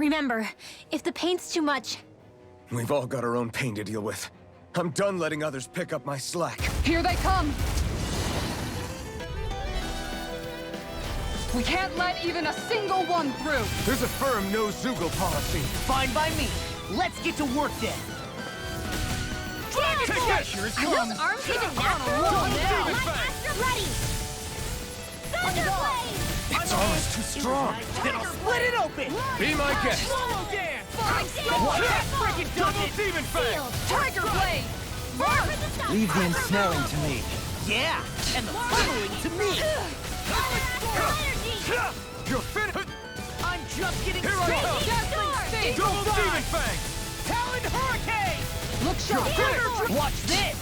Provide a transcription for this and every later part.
Remember, if the pain's too much... We've all got our own pain to deal with. I'm done letting others pick up my slack. Here they come! We can't let even a single one through! There's a firm no-Zoogle policy. Fine by me. Let's get to work then. Dragon Pressure is Are those arms even natural? Ready! Thunder Blade! It's almost too strong. Then I'll split it open. Be my guest. Slow dance. What? That freaking does it. Demon Fang! Tiger Blade! Leave the ensnaring to me. Yeah, and the funneling to me. You're finished! I'm just getting Here I come! started. Double Demon Fang! Talon Hurricane. Look sharp! Watch this.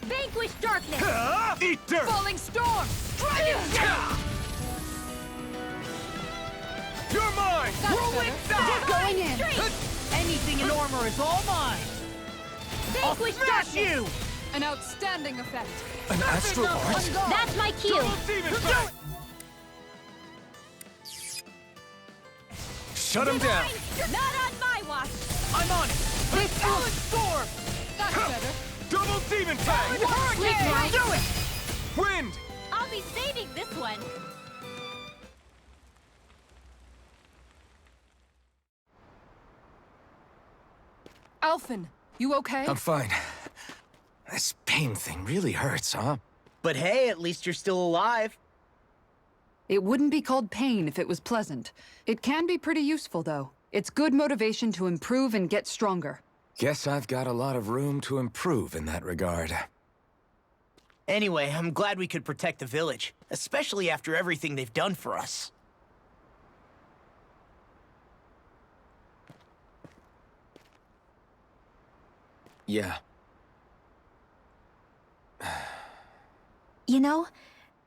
Vanquish darkness! Eat dirt! Falling Storm! You're mine! Rolling Star. Going in! Anything in armor is all mine. I'll Vanquish smash darkness! you. An outstanding effect! An astral art? That's my cue! Double Demon Fang! Shut him down! Not on my watch! I'm on it. Talon Storm. That's better! Double Demon Fang! Hurricane! Do it. Wind! I'll be saving this one! Alphen, you okay? I'm fine. This pain thing really hurts, huh? But hey, at least you're still alive. It wouldn't be called pain if it was pleasant. It can be pretty useful, though. It's good motivation to improve and get stronger. Guess I've got a lot of room to improve in that regard. Anyway, I'm glad we could protect the village, especially after everything they've done for us. Yeah. You know,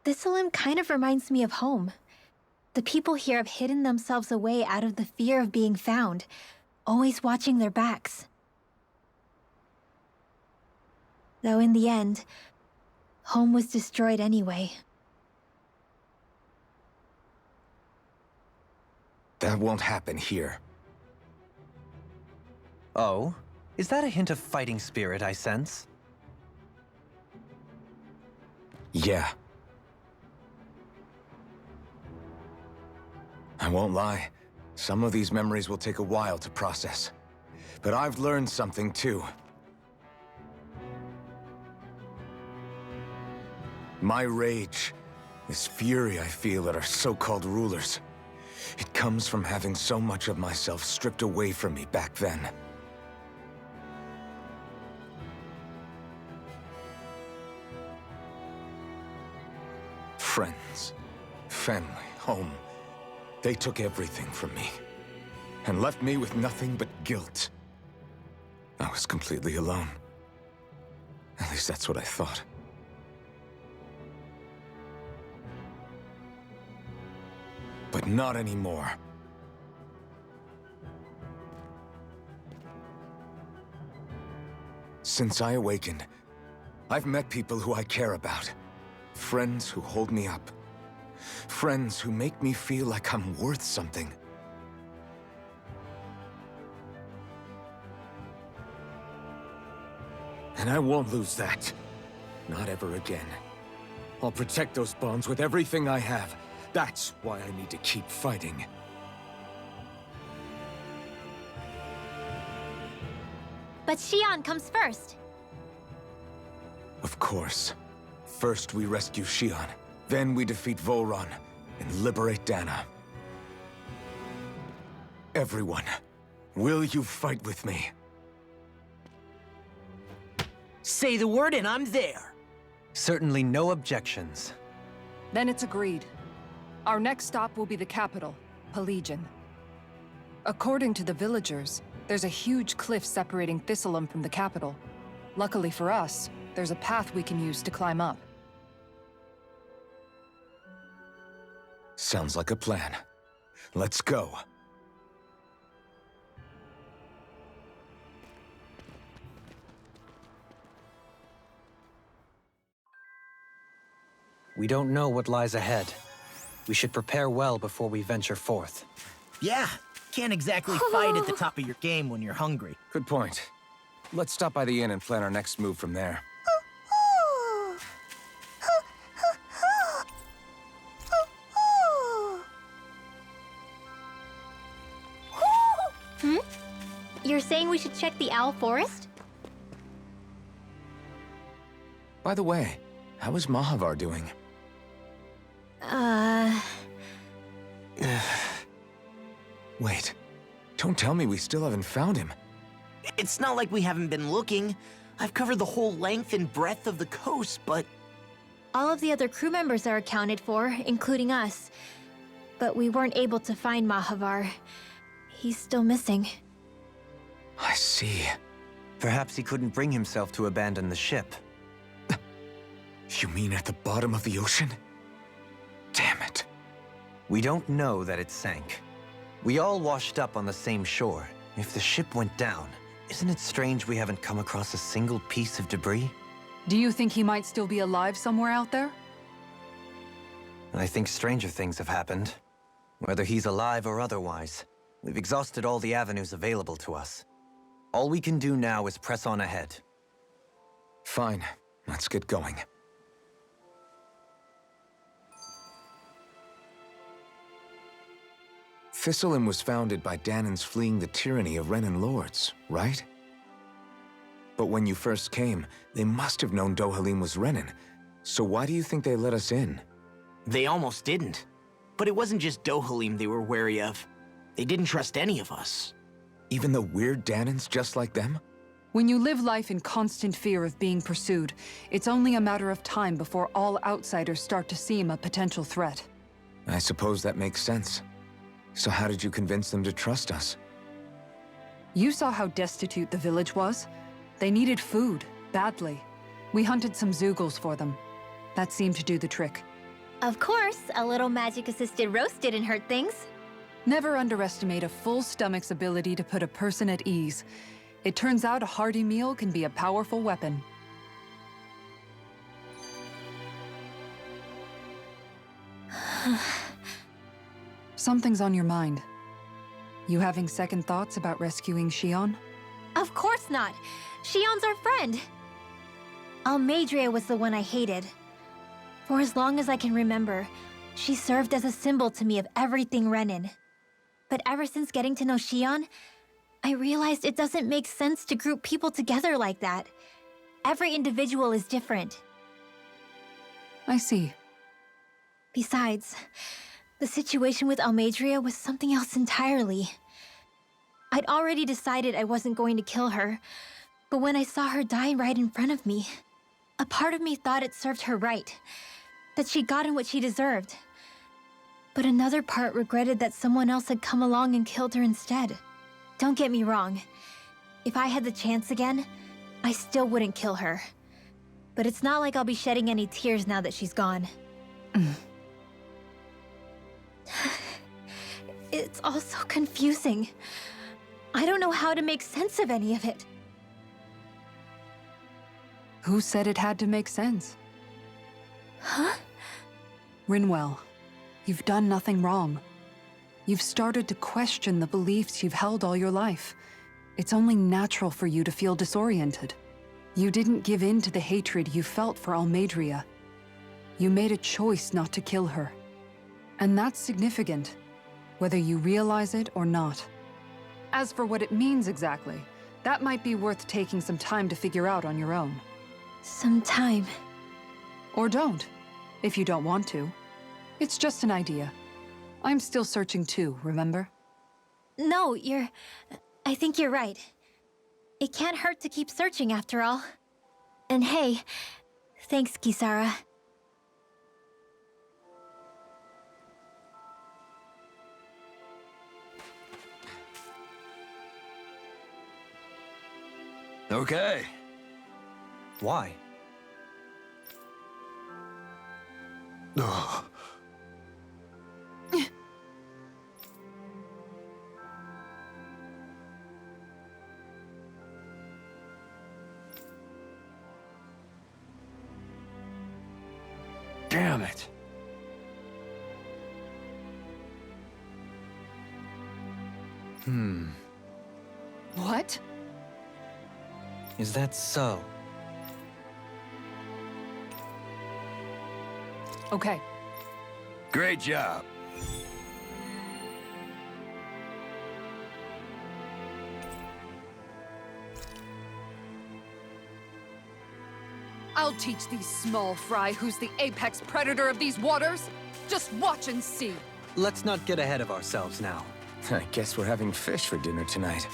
Thistlym kind of reminds me of home. The people here have hidden themselves away out of the fear of being found, always watching their backs. Though in the end, home was destroyed anyway. That won't happen here. Oh? Is that a hint of fighting spirit I sense? Yeah. I won't lie. Some of these memories will take a while to process. But I've learned something too. My rage, this fury I feel at our so-called rulers, it comes from having so much of myself stripped away from me back then. Friends, family, home. They took everything from me, and left me with nothing but guilt. I was completely alone. At least that's what I thought. But not anymore. Since I awakened, I've met people who I care about. Friends who hold me up. Friends who make me feel like I'm worth something. And I won't lose that. Not ever again. I'll protect those bonds with everything I have. That's why I need to keep fighting. But Xion comes first. Of course. First we rescue Xion, then we defeat Volron and liberate Dana. Everyone, will you fight with me? Say the word and I'm there. Certainly no objections. Then it's agreed. Our next stop will be the capital, Pelegion. According to the villagers, there's a huge cliff separating Thistlym from the capital. Luckily for us, there's a path we can use to climb up. Sounds like a plan. Let's go. We don't know what lies ahead, We should prepare well before we venture forth. Yeah, can't exactly fight at the top of your game when you're hungry. Good point. Let's stop by the inn and plan our next move from there. You're saying we should check the Owl Forest? By the way, how is Mahavar doing? Wait, don't tell me we still haven't found him. It's not like we haven't been looking. I've covered the whole length and breadth of the coast, but All of the other crew members are accounted for, including us. But we weren't able to find Mahavar. He's still missing. I see. Perhaps he couldn't bring himself to abandon the ship. You mean at the bottom of the ocean? Damn it. We don't know that it sank. We all washed up on the same shore. If the ship went down, isn't it strange we haven't come across a single piece of debris? Do you think he might still be alive somewhere out there? I think stranger things have happened. Whether he's alive or otherwise, we've exhausted all the avenues available to us. All we can do now is press on ahead. Fine, let's get going. Thistlym was founded by Danans fleeing the tyranny of Renan lords, right? But when you first came, they must have known Dohalim was Renan. So why do you think they let us in? they almost didn't. But it wasn't just Dohalim they were wary of. They didn't trust any of us. Even the weird Danans just like them? When you live life in constant fear of being pursued, it's only a matter of time before all outsiders start to seem a potential threat. I suppose that makes sense. So how did you convince them to trust us? You saw how destitute the village was. They needed food, badly. We hunted some Zeugles for them. That seemed to do the trick. Of course, a little magic-assisted roast didn't hurt things. Never underestimate a full stomach's ability to put a person at ease. It turns out a hearty meal can be a powerful weapon. Something's on your mind. You having second thoughts about rescuing Shion? Of course not. Shion's our friend. Almadria was the one I hated. For as long as I can remember, she served as a symbol to me of everything Renan. But ever since getting to know Shion, I realized it doesn't make sense to group people together like that. Every individual is different. I see. Besides, the situation with Almadria was something else entirely. I'd already decided I wasn't going to kill her, but when I saw her die right in front of me, a part of me thought it served her right, that she'd gotten what she deserved. But another part regretted that someone else had come along and killed her instead. Don't get me wrong. If I had the chance again, I still wouldn't kill her. But it's not like I'll be shedding any tears now that she's gone. It's all so confusing. I don't know how to make sense of any of it. Who said it had to make sense? Huh? Rinwell, you've done nothing wrong. You've started to question the beliefs you've held all your life. It's only natural for you to feel disoriented. You didn't give in to the hatred you felt for Almadria. You made a choice not to kill her. And that's significant, whether you realize it or not. As for what it means exactly, that might be worth taking some time to figure out on your own. Some time. Or don't, if you don't want to. It's just an idea. I'm still searching too, remember? No, I think you're right. It can't hurt to keep searching after all. And hey, thanks, Kisara. Okay. Why? Ugh. Damn it. What? Is that so? Okay. Great job. I'll teach these small fry who's the apex predator of these waters. Just watch and see. Let's not get ahead of ourselves now. I guess we're having fish for dinner tonight.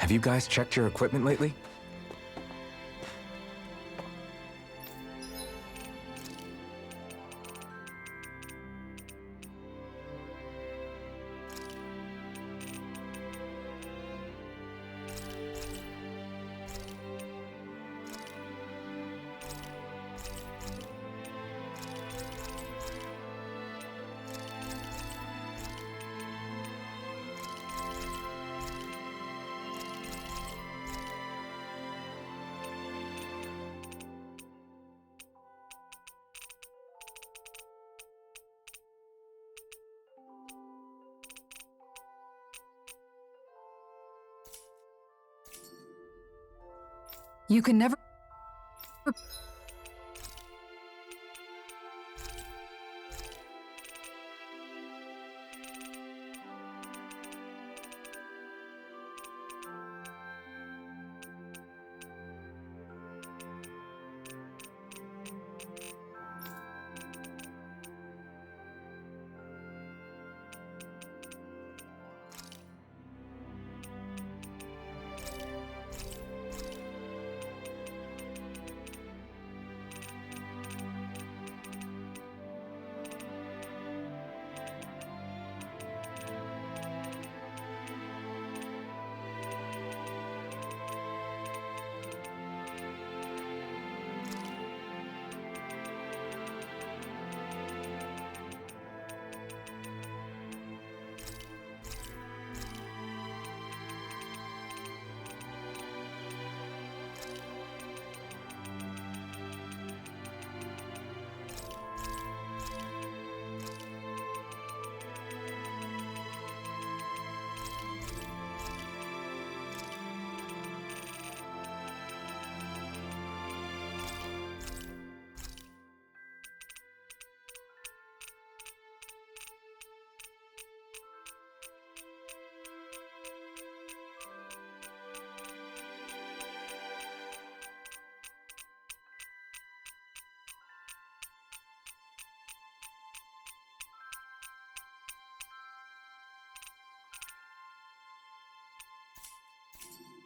Have you guys checked your equipment lately? You can never...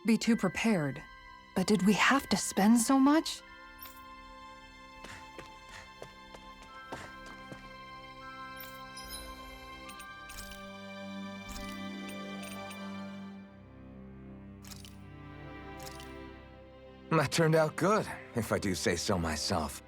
be too prepared. But did we have to spend so much? That turned out good, if I do say so myself.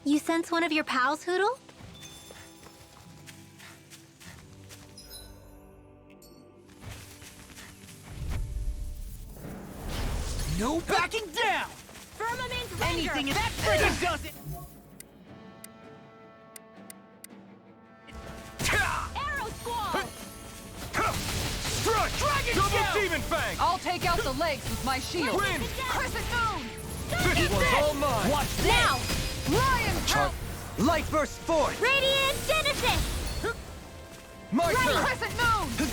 You sense one of your pals, Hoodle? No backing down! Firmament Ranger! Anything that friggin' does it! Arrow Squall! Strike! Dragon Double Shout! Demon Fang! I'll take out the legs with my shield. Win! Crescent Moon! This one's all mine! Watch this! Now! Lion Tail! Light burst forth! Radiant Genesis! My turn! Crescent Moon! Dance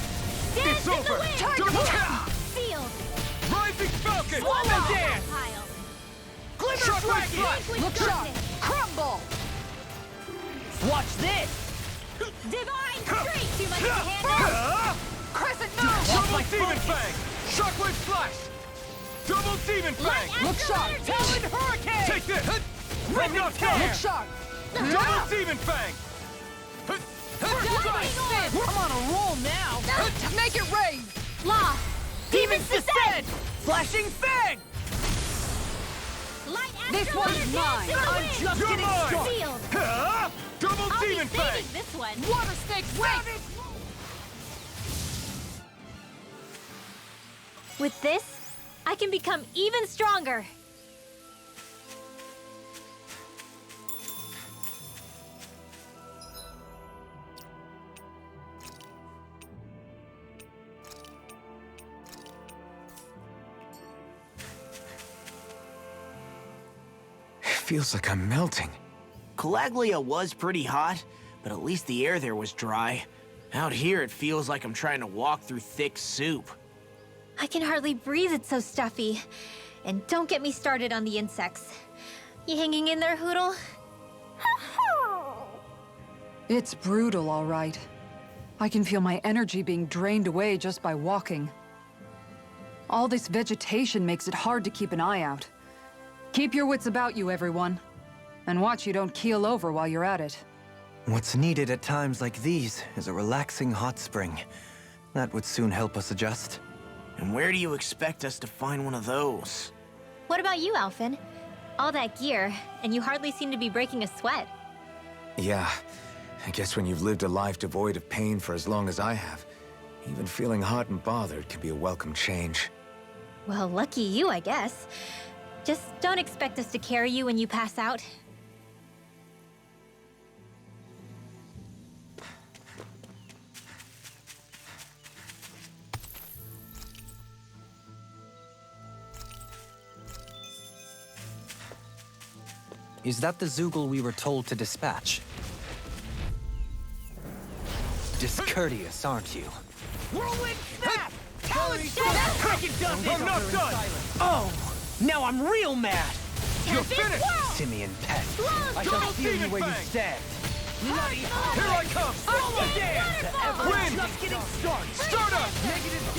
It's in the over! wind! Double Sealed! Rising Falcon! Swallow dance! Pile. Glimmer Shockwave Dragon! Flash! Look sharp! Crumble! Watch this! Divine Streak! Too much to handle? Crescent Moon! Double my Demon focus. Fang! Shockwave Flash! Double Demon Fang! Look sharp! Talon Hurricane! Take this! Ripping Not tear! Look sharp! Double Demon Fang! I'm on a roll now! Make it rain! Law! Demons descend! Flashing Fang! Light This Astral one's Hunter mine. Dance in the I'm wind! just You're getting mine. started! Sealed! Double I'll be Demon Fang! saving this one! Water Snake Wake! With this, I can become even stronger! Feels like I'm melting. Calaglia was pretty hot, but at least the air there was dry. Out here, it feels like I'm trying to walk through thick soup. I can hardly breathe, it's so stuffy. And don't get me started on the insects. You hanging in there, Hoodle? It's brutal, all right. I can feel my energy being drained away just by walking. All this vegetation makes it hard to keep an eye out. Keep your wits about you, everyone. And watch you don't keel over while you're at it. What's needed at times like these is a relaxing hot spring. That would soon help us adjust. And where do you expect us to find one of those? What about you, Alphen? All that gear, and you hardly seem to be breaking a sweat. Yeah, I guess when you've lived a life devoid of pain for as long as I have, even feeling hot and bothered can be a welcome change. Well, lucky you, I guess. Just don't expect us to carry you when you pass out. Is that the Zoogle we were told to dispatch? Discourteous, aren't you? Whirlwind Snap! Talon Storm! Freaking does I'm not done! Oh, now I'm real mad! You're finished! Simian pest. I shall feel you where you stand! Here I come! Win! Just getting started! Start up!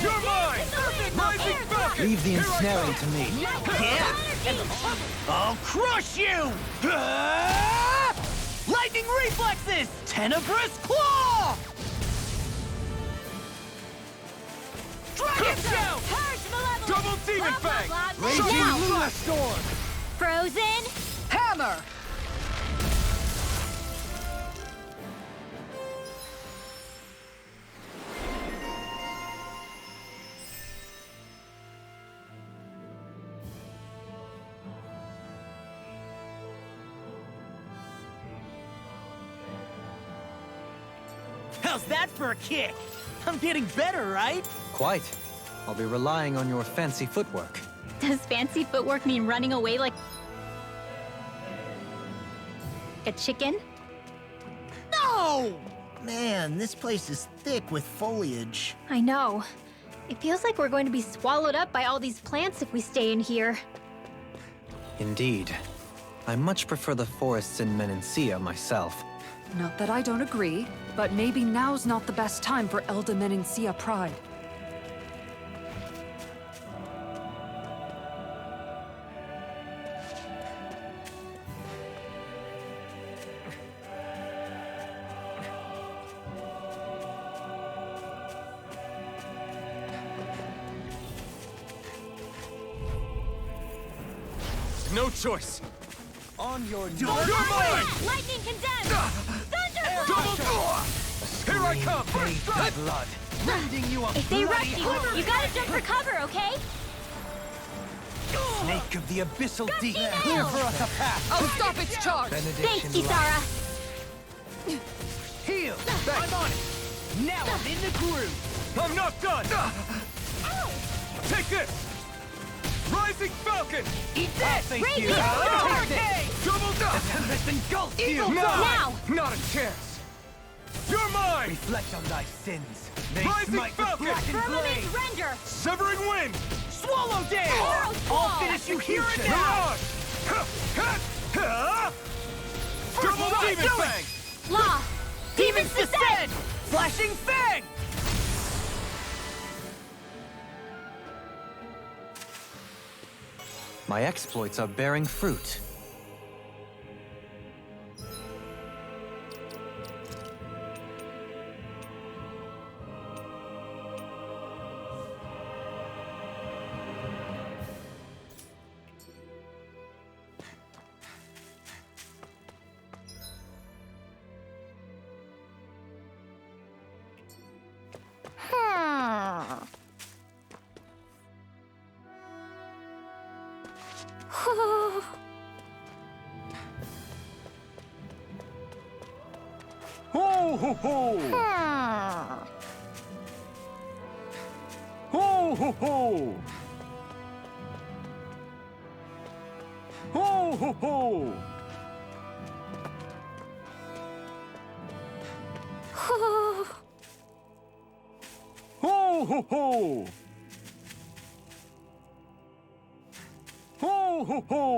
You're mine! Rising Falcon! Leave the Here I ensnaring come! to me. Yeah! I'll crush you! Ah! Lightning reflexes! Tenebrous claw! Dragon shout! Double Demon Fang! Now, Luna Storm! Frozen! Hammer! How's that for a kick? I'm getting better, right? Quite. I'll be relying on your fancy footwork. Does fancy footwork mean running away like a chicken? No! Man, this place is thick with foliage. I know. It feels like we're going to be swallowed up by all these plants if we stay in here. Indeed. I much prefer the forests in Menancia myself. Not that I don't agree, but maybe now's not the best time for Elda Menancia pride. No choice! On your knees. You're mine! Lightning condemned! Thunder! Double! Here I come! Bathed in blood. Rending you a If they rush bloody you, hole. you gotta jump for cover, okay? Snake of the abyssal Gusty deep. nail! Clear for us a path. I'll stop its charge! Benediction Thanks, Kisara. Heal. I'm on it. Now I'm in the groove. I'm not done! Take this! Rising Falcon! Eat this. Raging Take this. Double duck! Tempest engulfs you. Now! Not a chance! You're mine! Reflect on thy sins. They Rising smite with Falcon! blackened Firmament blade. render! Severing wind! Swallow dance. Arrow I'll claw! finish you here and Come now. on! Double strike, Demon do it! Fang! Law! Demons descend! Flashing fang. My exploits are bearing fruit. Ho ho ho! Ho ho ho! Ho ho ho! Ho ho ho! Ho ho ho!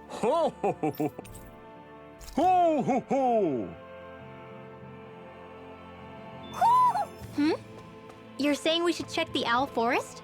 Ho ho ho ho! Ho ho ho! You're saying we should check the Owl Forest?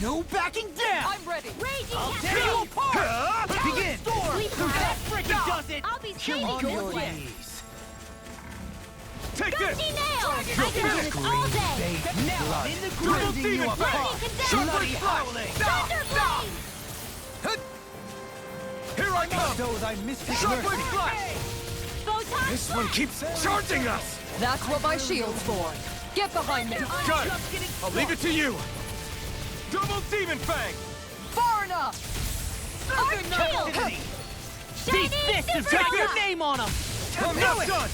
No backing down. I'm ready! Raging Tear you apart. Begin. Sleep That freaking does it. I'll be On standing your your way. knees. Take Gusty this! nail! I can do this all day! Bathed in blood. In the Double rending you demon apart. Lightning condemned! Bloody howling. Thunder blade! Here I come! Bestow thy mystic Shockwave mercy. flash! Photon This one keeps charging us! That's what my shield's for. Get behind me! Got it! I'll leave it to you! Double Demon Fang! Far enough! Arc kill! These Shining fists have super got your Alpha! name on them. I'm not done!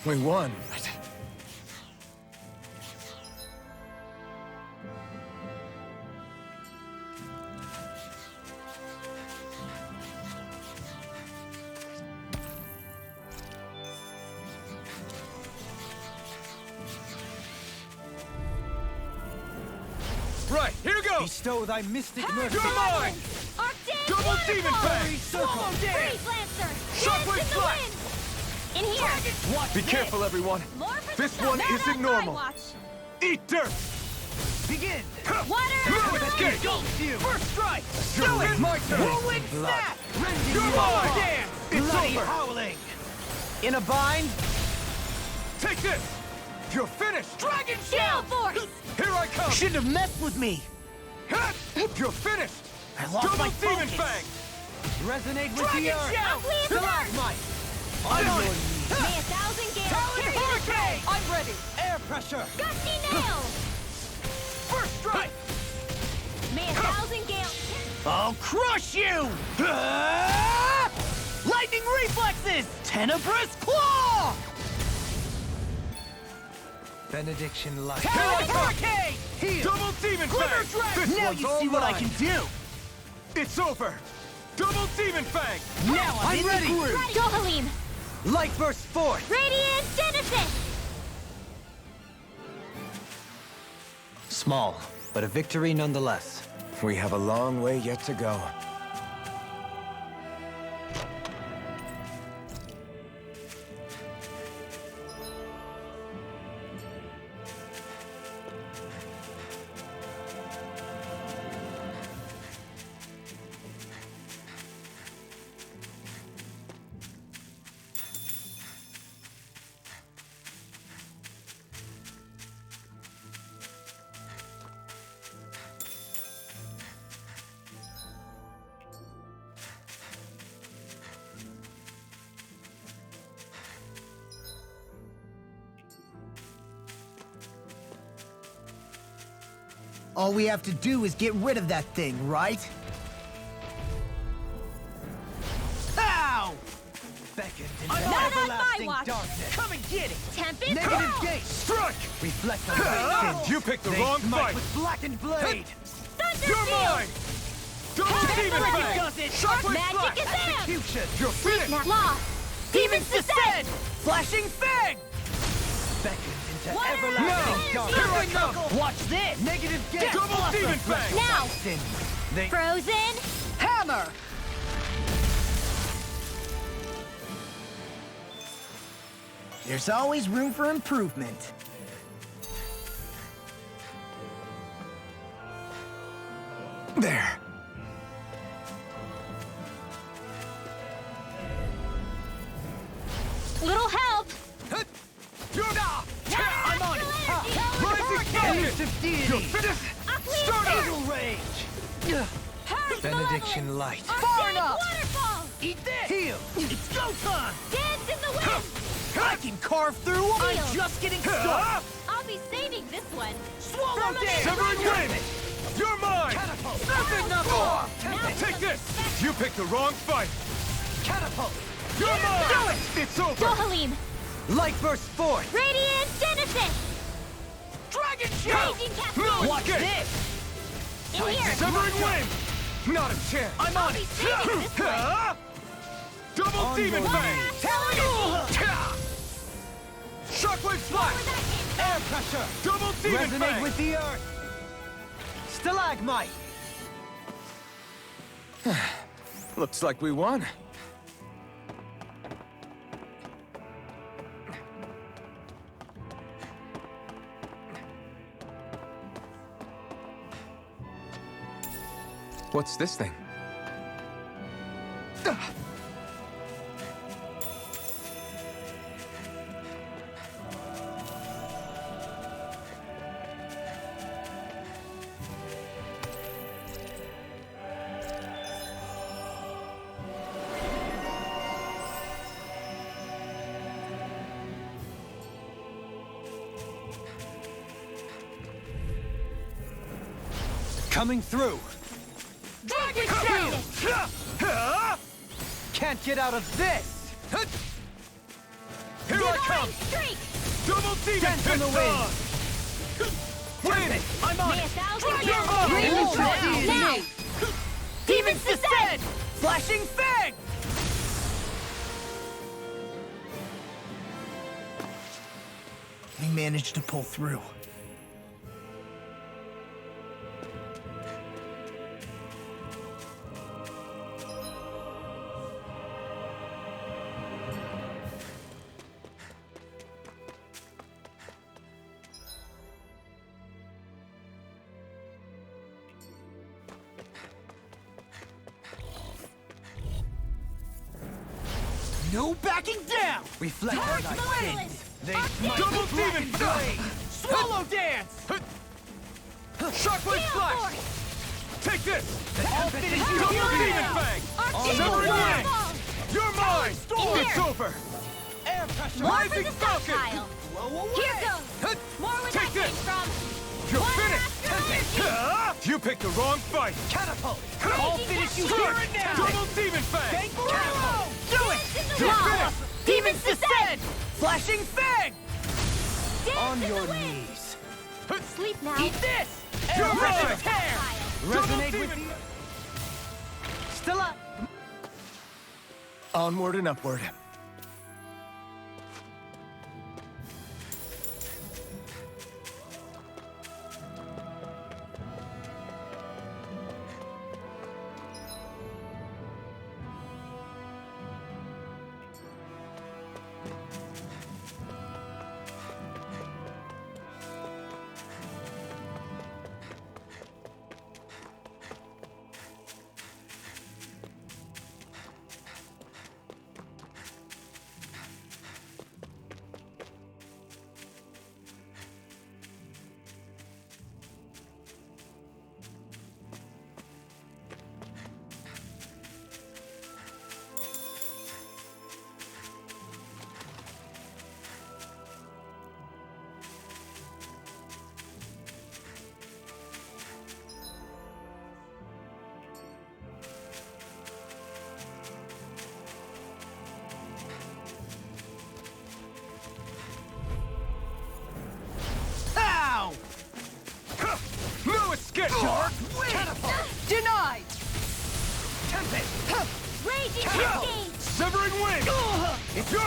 We won, but... Right, here goes! Bestow thy mystic mercy. You're mine! Arc dance! Double Demon Fang! Swallow dance. Freeze Lancer! Shockwave Dance in the flash! wind! In here! Be careful, everyone! More for This the one Not isn't on my normal. watch. Eat dirt! Begin. Water! Escape! Engulfs you. First strike. Do it! My turn! Whirlwind snap. Rending You're you mine! apart. Dance! It's Bloody over! howling. In a bind. Take this! You're finished! Dragon Gale Force! Here I come! Shouldn't have messed with me. Ha! You're finished! I lost Double my Demon focus. Fang! Resonate with Dragon the earth. Shell! Stalagmite. On your knees. May 1,000 gales Talon carry the hurricane. I'm ready! Air pressure. Gusty nail! First strike. May 1,000 gales... I'll crush you! Lightning reflexes! Tenebrous claw! Benediction light. Talon hurricane! Heal! Double Demon Glitter Fang! dragon! This Now one's you all see what I mine. can do! It's over! Double Demon Fang! Now I'm ready! Go, Helene! Light burst forth. Radiant Genesis! Small, but a victory nonetheless. We have a long way yet to go. All we have to do is get rid of that thing, right? Ow! Beckoned Not into on everlasting my watch. darkness. Come and get it! Tempest? Negative gate! Strike! Reflect on my skin. You picked the They wrong smite fight! with blackened blade. You're mine! Double demon Magic fang! does it! Shockwave Magic flash! is in! Execution! You're finished! Lost! Demons descend! Flashing fang! Beckoned into What everlasting is darkness. Here I come! Watch this! Negative gate. Double demon fang! Now! Sin. They Frozen! Hammer! There's always room for improvement. There! Little help! I'm on it! Rising focus! You're finished! Start up! Eagle rage. Benediction light. Far enough! Waterfall! Eat this! Heal. It's go time! Dance in the wind! I can carve through them! I'm Heal. just getting started! I'll be saving this one. Swallow Permanent down! Severing Roger. wind! You're mine! Catapult. Nothing, knuckle! Now Take comes this! the best. You picked the wrong fight! Catapult. You're mine! Do it! It's over! Go, Halim! Light burst forth. Radiant Genesis! Dragon Raging Cascade! Watch Okay. this! In here! Severing wind! Not a chance! I'm on I'll be it! saving this one. Double demon fang! Telling Shockwave flash! Air pressure. Double demon Resonate fang! with the earth. Stalagmite. Looks like we won. What's this thing? Coming through. Dragon Shield! Can't get out of this. Here I Divine come! Streak! Double demon Dance in the fist Win! I'm on May a it! thousand You're arrows on! rain Ultra now! D. Demons descend! Flashing fang! We managed to pull through. No backing down! Reflect on thy sins. They smite Double with demon blackened fang! blade. Swallow dance! Shockwave Heal flash! Force! Take this! I'll finish you Double here demon now! fang! Archangel Severing wind! Waterfall! You're mine! Storm! It's over! Air pressure. More for Rising the Falcon! stockpile! Blow away! Here goes! More where Take that came this! from! You're One finished! after energy! You picked the wrong fight! Catapult. I'll finish you here and now! Double demon fang! Catapult! Do it! Dance in the You're wind! finished! Demons descend! Flashing fang! Dance On in your the wind! knees. Sleep now! Eat this! You're Air right! tear! Resonate demon with the Stella. Onward and upward.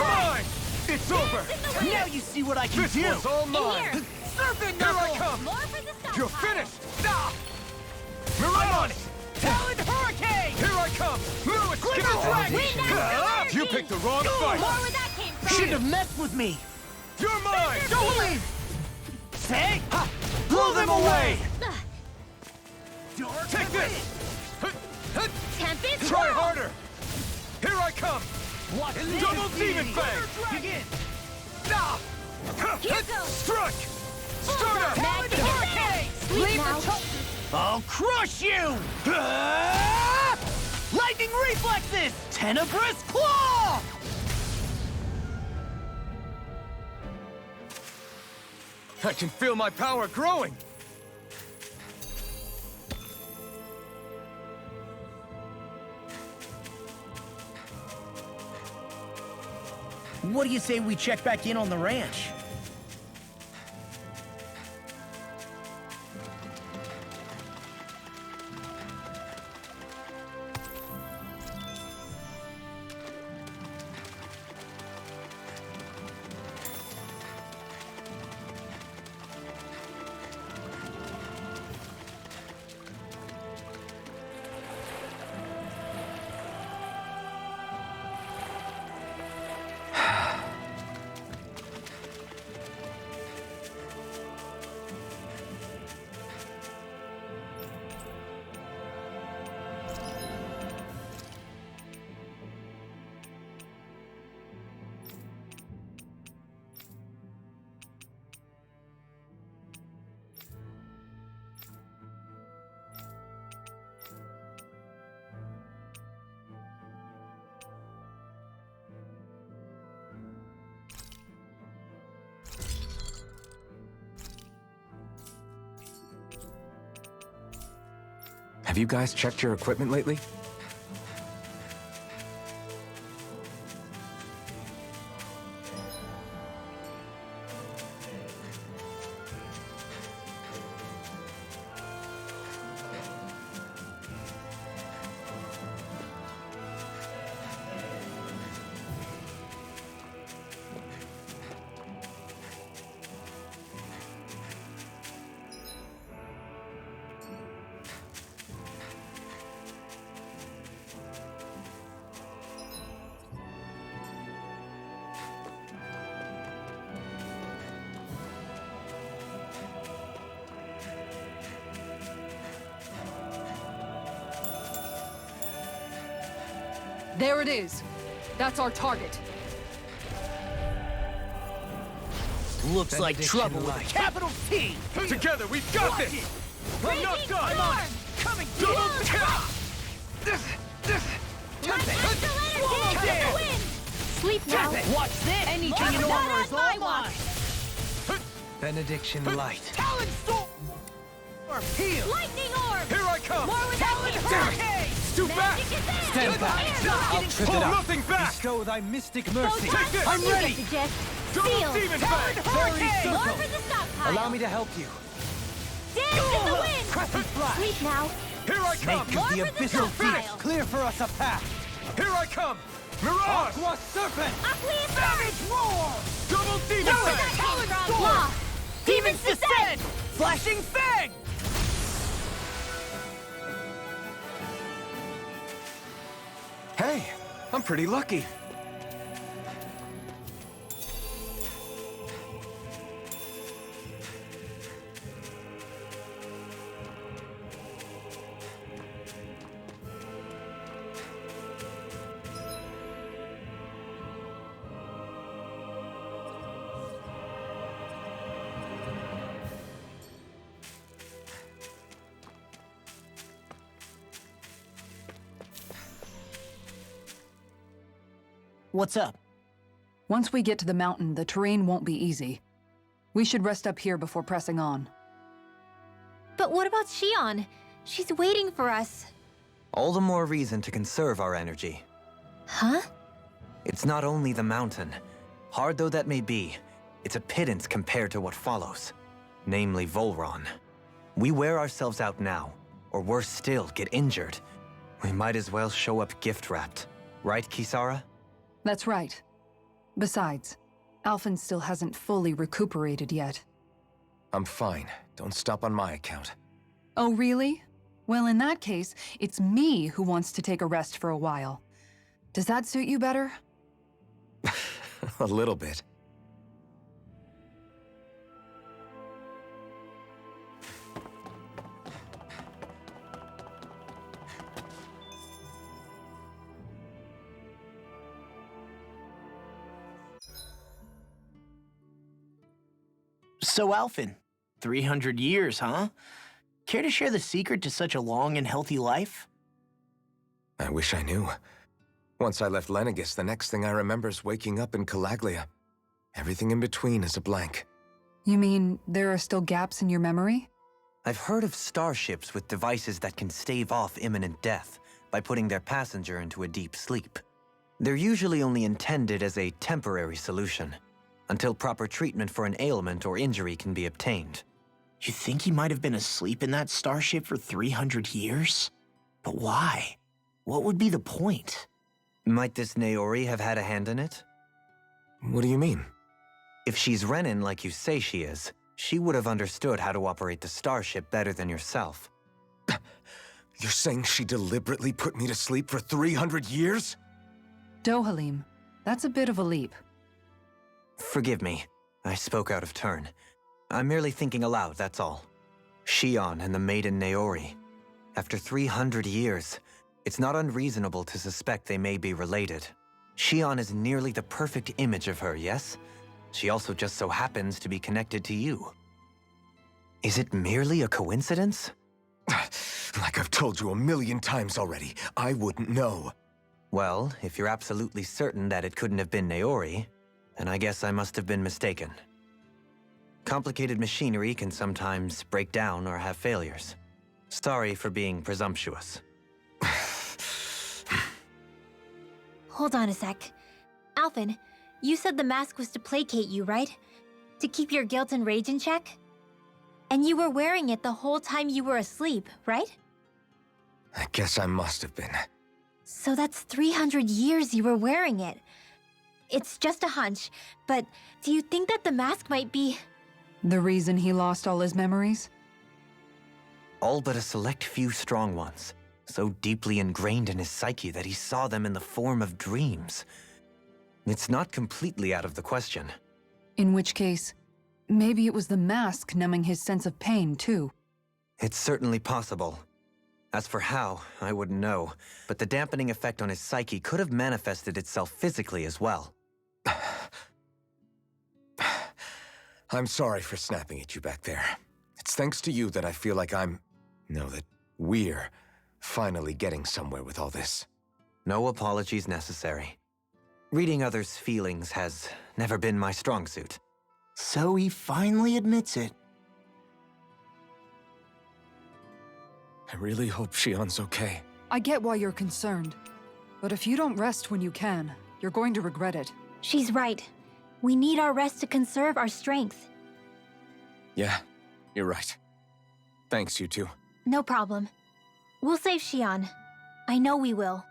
mine! It's over! Now you see what I can This do! was all mine! Serpent Here I Knuckle! come! More for the stockpile. You're finished! Stop! Mirage! Talon Hurricane! Here I come! No, it's Clipper gonna Dragon! Wait, now, You picked the wrong More fight! where that came from. Shouldn't have messed with me! You're mine! Don't leave! Say! Ha! Blow them away! Dark Take this! Tempest Try Whirl. harder! Here I come! Watch this! Double Demon Fang! Begin! Here goes. Strike! Starter! Magic Hurricane! Sleep now. I'll crush you! Ah! Lightning reflexes! Tenebrous claw! I can feel my power growing! What do you say we check back in on the ranch? Have you guys checked your equipment lately? There it is. That's our target. Looks like Benediction trouble with a light. capital T! Together, we've got this! I'm not done! Coming Double down! tap! Sleep now. Watch this! Anything in Not order on is my all watch. mine! Benediction light. Talon Storm! Heal! Lightning orb. Here I come! More where that came from. Hurricane! Do back! Magic is there. Stand back. I'll trip it Hold up. nothing back! Bestow thy mystic Those mercy. shots this. from I'm you ready. get the gist. Double Seal. Demon Fang! Hurricane! More for the stockpile. Allow me to help you. Dance in the wind. Crescent flash. Sleep now. Here I come! Snake More of the for the abyssal stockpile. phoenix, clear for us a path. Here I come! Mirage! Aqua serpent. Aqueous Savage roar! Double Demon Know where Fang! that came from. Law. Demons descend. Flashing Fang! Hey, I'm pretty lucky. What's up? Once we get to the mountain, the terrain won't be easy. We should rest up here before pressing on. But what about Shion? She's waiting for us. All the more reason to conserve our energy. Huh? It's not only the mountain. Hard though that may be, it's a pittance compared to what follows. Namely Volron. We wear ourselves out now, or worse still, get injured. We might as well show up gift-wrapped. Right, Kisara? That's right. Besides, Alphen still hasn't fully recuperated yet. I'm fine. Don't stop on my account. Oh, really? Well, in that case, it's me who wants to take a rest for a while. Does that suit you better? A little bit. So, Alphen, 300 years, huh? Care to share the secret to such a long and healthy life? I wish I knew. Once I left Lenegis, the next thing I remember is waking up in Calaglia. Everything in between is a blank. You mean there are still gaps in your memory? I've heard of starships with devices that can stave off imminent death by putting their passenger into a deep sleep. They're usually only intended as a temporary solution, until proper treatment for an ailment or injury can be obtained. You think he might have been asleep in that starship for 300 years? But why? What would be the point? Might this Naori have had a hand in it? What do you mean? If she's Renin like you say she is, she would have understood how to operate the starship better than yourself. You're saying she deliberately put me to sleep for 300 years? Dohalim, that's a bit of a leap. Forgive me, I spoke out of turn. I'm merely thinking aloud, that's all. Shion and the maiden Naori. After 300 years, it's not unreasonable to suspect they may be related. Shion is nearly the perfect image of her, yes? She also just so happens to be connected to you. Is it merely a coincidence? Like I've told you a million times already, I wouldn't know. Well, if you're absolutely certain that it couldn't have been Naori, then I guess I must have been mistaken. Complicated machinery can sometimes break down or have failures. Sorry for being presumptuous. Hold on a sec. Alphen, you said the mask was to placate you, right? To keep your guilt and rage in check? And you were wearing it the whole time you were asleep, right? I guess I must have been. So that's 300 years you were wearing it. It's just a hunch, but do you think that the mask might be... The reason he lost all his memories? All but a select few strong ones, so deeply ingrained in his psyche that he saw them in the form of dreams. It's not completely out of the question. In which case, maybe it was the mask numbing his sense of pain, too. It's certainly possible. As for how, I wouldn't know, but the dampening effect on his psyche could have manifested itself physically as well. I'm sorry for snapping at you back there. It's thanks to you that I feel like that we're finally getting somewhere with all this. No apologies necessary. Reading others' feelings has never been my strong suit. So he finally admits it. I really hope Shion's okay. I get why you're concerned. But if you don't rest when you can, you're going to regret it. She's right. We need our rest to conserve our strength. Yeah, you're right. Thanks, you two. No problem. We'll save Shion. I know we will.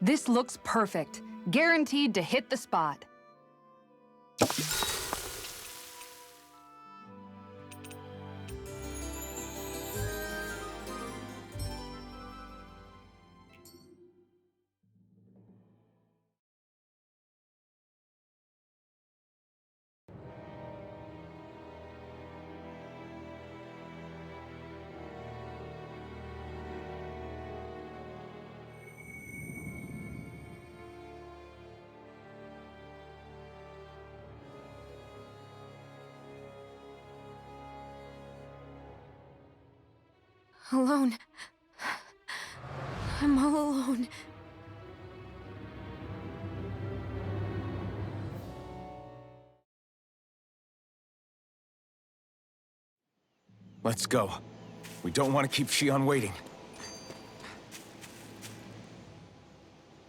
This looks perfect. Guaranteed to hit the spot. Alone. I'm all alone. Let's go. We don't want to keep Shion waiting.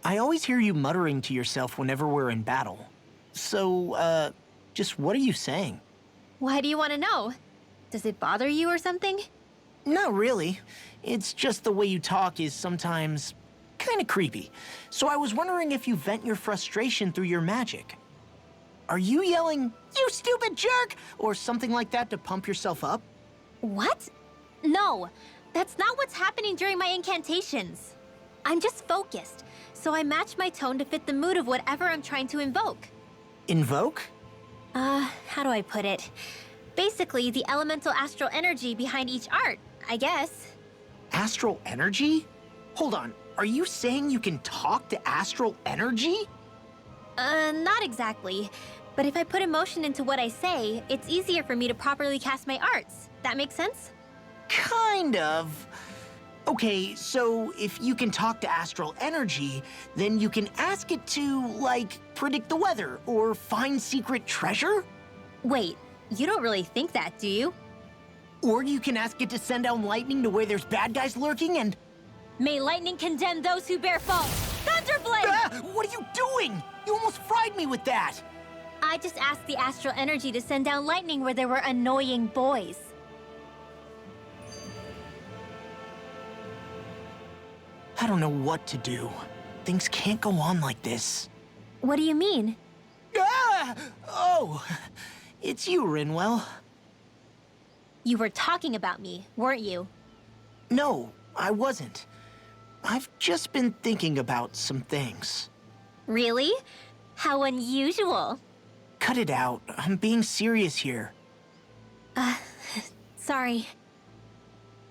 I always hear you muttering to yourself whenever we're in battle. So, just what are you saying? Why do you want to know? Does it bother you or something? Not really. It's just the way you talk is sometimes kind of creepy. So I was wondering if you vent your frustration through your magic. Are you yelling, "You stupid jerk," or something like that to pump yourself up? What? No, that's not what's happening during my incantations. I'm just focused, so I match my tone to fit the mood of whatever I'm trying to invoke. Invoke? How do I put it? Basically, the elemental astral energy behind each art, I guess. Astral energy? Hold on, are you saying you can talk to astral energy? Not exactly. But if I put emotion into what I say, it's easier for me to properly cast my arts. That makes sense? Kind of. Okay, so if you can talk to astral energy, then you can ask it to, like, predict the weather or find secret treasure? Wait, you don't really think that, do you? Or you can ask it to send down lightning to where there's bad guys lurking and... May lightning condemn those who bear fault! Thunderblade! Ah, what are you doing? You almost fried me with that! I just asked the astral energy to send down lightning where there were annoying boys. I don't know what to do. Things can't go on like this. What do you mean? Ah! Oh, it's you, Rinwell. You were talking about me, weren't you? No, I wasn't. I've just been thinking about some things. Really? How unusual. Cut it out. I'm being serious here. Sorry.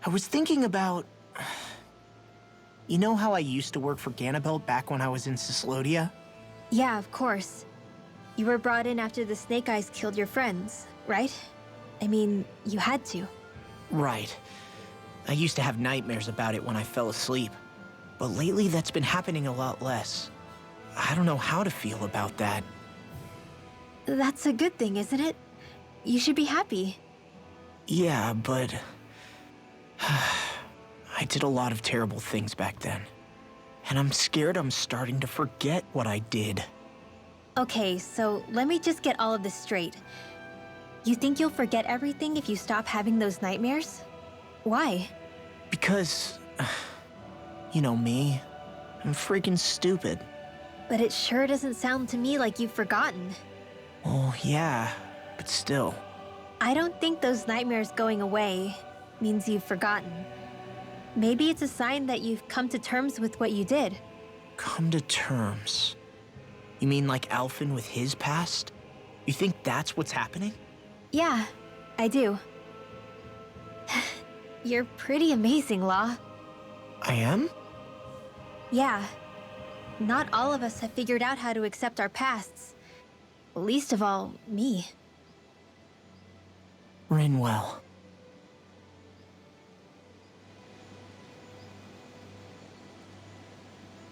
I was thinking about... You know how I used to work for Ganabelt back when I was in Cyslodia? Yeah, of course. You were brought in after the Snake Eyes killed your friends, right? I mean, you had to. Right. I used to have nightmares about it when I fell asleep. But lately that's been happening a lot less. I don't know how to feel about that. That's a good thing, isn't it? You should be happy. Yeah, but... I did a lot of terrible things back then. And I'm scared I'm starting to forget what I did. Okay, so let me just get all of this straight. You think you'll forget everything if you stop having those nightmares? Why? Because... You know me. I'm freaking stupid. But it sure doesn't sound to me like you've forgotten. Oh, yeah, but still. I don't think those nightmares going away means you've forgotten. Maybe it's a sign that you've come to terms with what you did. Come to terms? You mean like Alphen with his past? You think that's what's happening? Yeah, I do. You're pretty amazing, Law. I am? Yeah. Not all of us have figured out how to accept our pasts. Least of all, me. Rinwell.